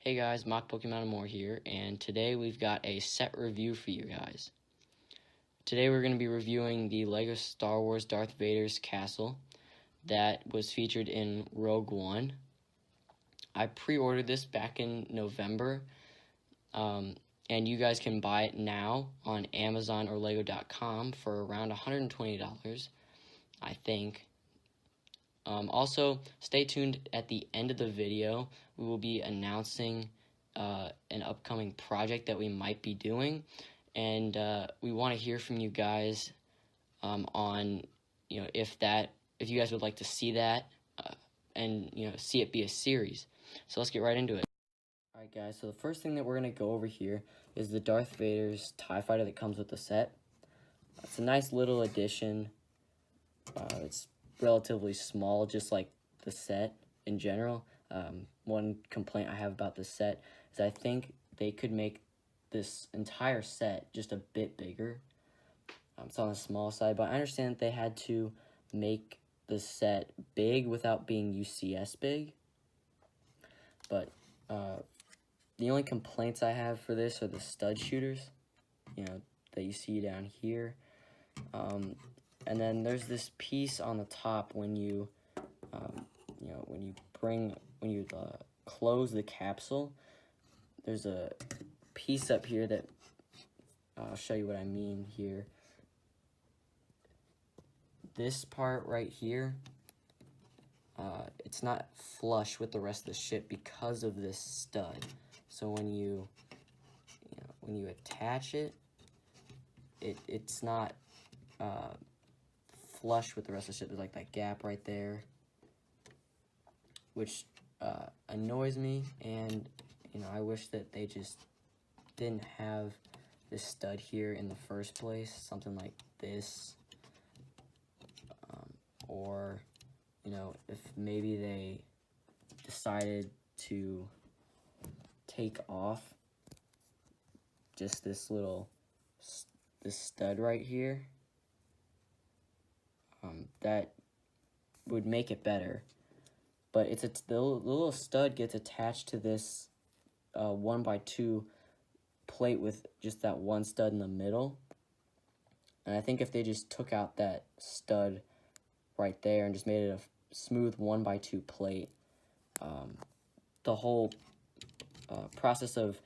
Hey guys, Mock Pokemon and more here, and today we've got a set review for you guys. Today we're going to be reviewing the LEGO Star Wars Darth Vader's castle that was featured in Rogue One. I pre-ordered this back in November, and you guys can buy it now on Amazon or Lego.com for around $120, I think. Also, stay tuned at the end of the video. We will be announcing an upcoming project that we might be doing, and we want to hear from you guys on if you guys would like to see that and see it be a series. So let's get right into it. Alright guys, so the first thing that we're going to go over here is the Darth Vader's TIE Fighter that comes with the set. It's a nice little addition. It's relatively small, just like the set in general. One complaint I have about the set is I think they could make this entire set just a bit bigger. It's on the small side, but I understand that they had to make the set big without being UCS big. But the only complaints I have for this are the stud shooters, that you see down here. And then there's this piece on the top when you, close the capsule. There's a piece up here that I'll show you what I mean here. This part right here, it's not flush with the rest of the ship because of this stud. So when you attach it, it's not flush with the rest of the ship. There's like that gap right there, which annoys me, and I wish that they just didn't have this stud here in the first place, something like this, or if maybe they decided to take off just this stud right here, that would make it better. But the little stud gets attached to this 1x2 plate with just that one stud in the middle. And I think if they just took out that stud right there and just made it a smooth 1x2 plate, the whole process of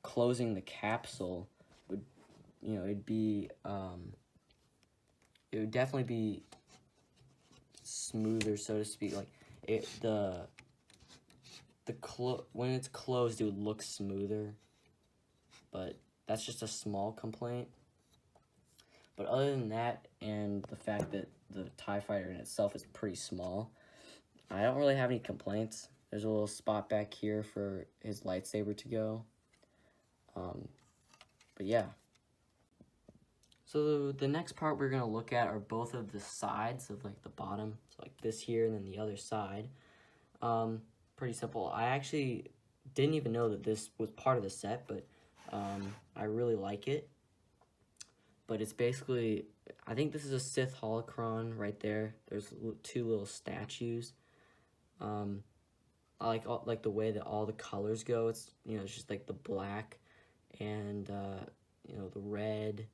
closing the capsule would, it would definitely be smoother, so to speak. Like when it's closed, it would look smoother. But that's just a small complaint. But other than that, and the fact that the TIE Fighter in itself is pretty small, I don't really have any complaints. There's a little spot back here for his lightsaber to go. But yeah. So the next part we're going to look at are both of the sides of like the bottom. So like this here and then the other side. Pretty simple. I actually didn't even know that this was part of the set, but I really like it. But it's basically, I think this is a Sith holocron right there. There's two little statues. I like the way that all the colors go. It's it's just like the black and the red.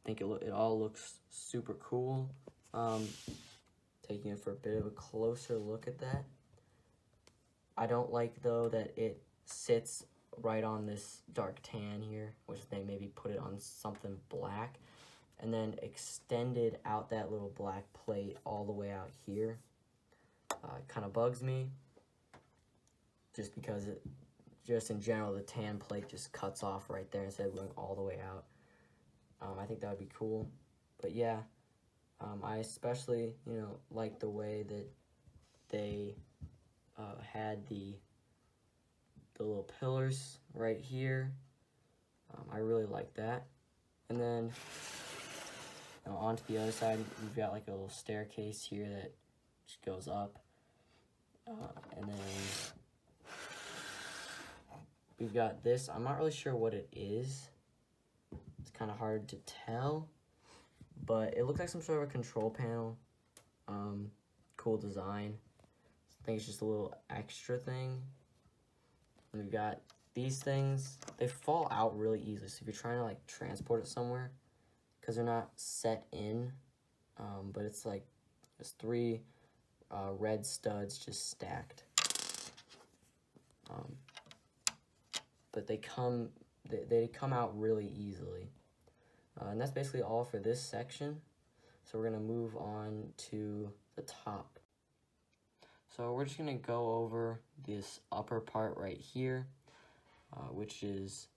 I think it all looks super cool. Taking it for a bit of a closer look at that. I don't like though that it sits right on this dark tan here, which they maybe put it on something black and then extended out that little black plate all the way out here. It kind of bugs me just because just in general, the tan plate just cuts off right there instead of going all the way out. I think that would be cool. But yeah, I especially, like the way that they had the little pillars right here. I really like that. And then onto the other side, we've got like a little staircase here that just goes up. And then we've got this. I'm not really sure what it is. It's kind of hard to tell, but it looks like some sort of a control panel. Cool design. I think it's just a little extra thing. And we've got these things. They fall out really easily, so if you're trying to like transport it somewhere, because they're not set in, but it's like just 3 red studs just stacked. But they come out really easily. And that's basically all for this section. So we're going to move on to the top. So we're just going to go over this upper part right here, which is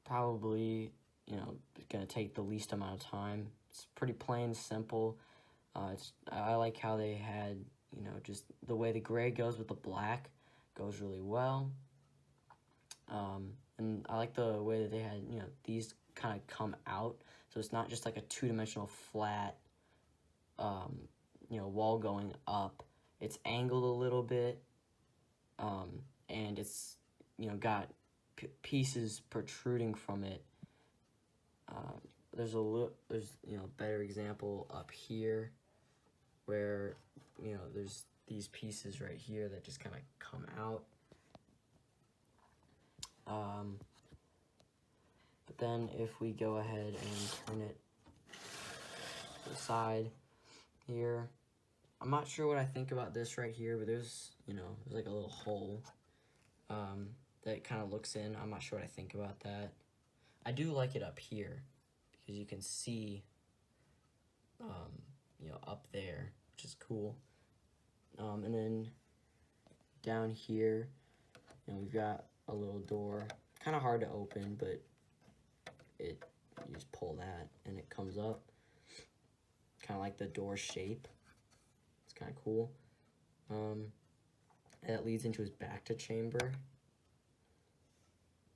probably, going to take the least amount of time. It's pretty plain, simple. I like how they had, just the way the gray goes with the black goes really well. And I like the way that they had, these kind of come out, so it's not just like a 2-dimensional flat, wall going up. It's angled a little bit, and it's, got pieces protruding from it. There's a better example up here, where, there's these pieces right here that just kind of come out. But then if we go ahead and turn it to the side here, I'm not sure what I think about this right here, but there's like a little hole that kind of looks in. I'm not sure what I think about that. I do like it up here because you can see, up there, which is cool. And then down here, we've got a little door. Kind of hard to open, but you just pull that and it comes up. Kind of like the door shape. It's kind of cool. That leads into his back to chamber.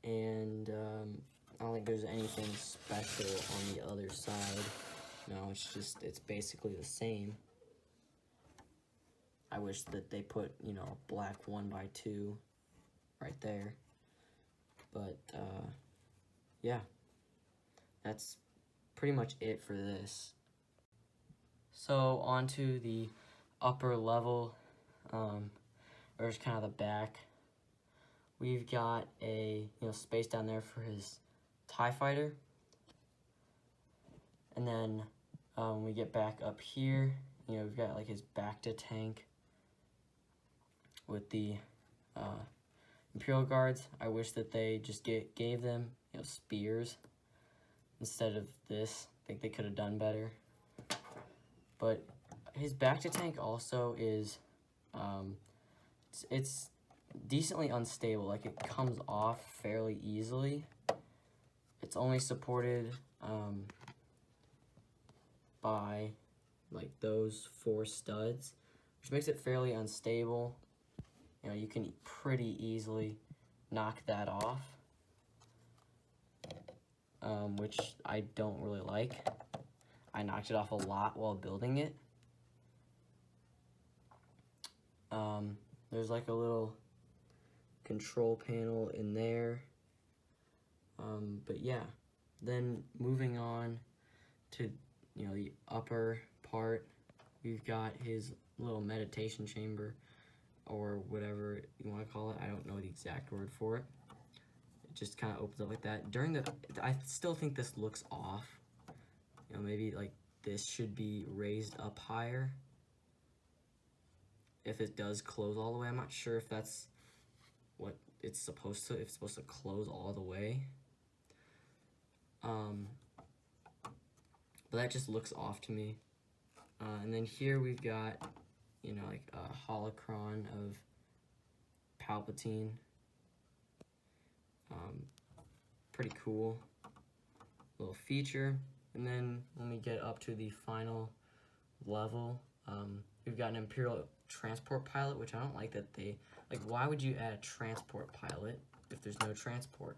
And I don't think there's anything special on the other side. No, it's basically the same. I wish that they put, black 1x2 right there. But, yeah, that's pretty much it for this. So, onto the upper level, or just kind of the back. We've got a, space down there for his TIE fighter. And then, when we get back up here, we've got, like, his Bacta tank with the, Imperial Guards. I wish that they just gave them, spears instead of this. I think they could have done better. But his Bacta tank also is, it's decently unstable. Like, it comes off fairly easily. It's only supported by, like, those 4 studs, which makes it fairly unstable. You can pretty easily knock that off, which I don't really like. I knocked it off a lot while building it. There's like a little control panel in there. But yeah, then moving on to, the upper part, we've got his little meditation chamber, or whatever you want to call it. I don't know the exact word for it. It just kind of opens up like that. I still think this looks off. Maybe like this should be raised up higher. If it does close all the way, I'm not sure if that's what it's supposed to. If it's supposed to close all the way. But that just looks off to me. And then here we've got, like a holocron of Palpatine. Pretty cool little feature. And then when we get up to the final level, we've got an Imperial transport pilot, which I don't like that why would you add a transport pilot if there's no transport?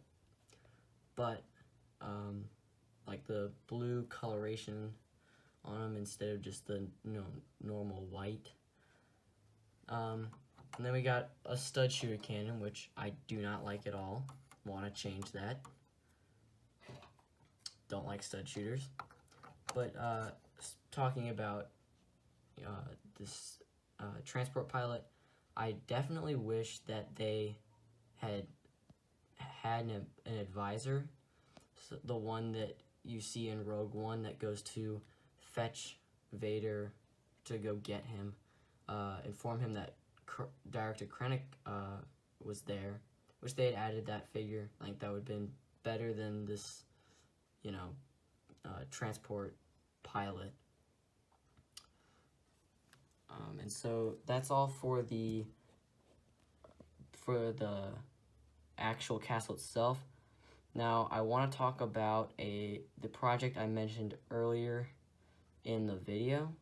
But, like the blue coloration on them instead of just the, normal white. And then we got a stud shooter cannon, which I do not like at all. Want to change that. Don't like stud shooters. But talking about this transport pilot, I definitely wish that they had an advisor, so the one that you see in Rogue One that goes to fetch Vader to go get him, inform him that Director Krennic was there. Wish they had added that figure. I think that would have been better than this, transport pilot. And so that's all for the actual castle itself. Now I want to talk about the project I mentioned earlier in the video.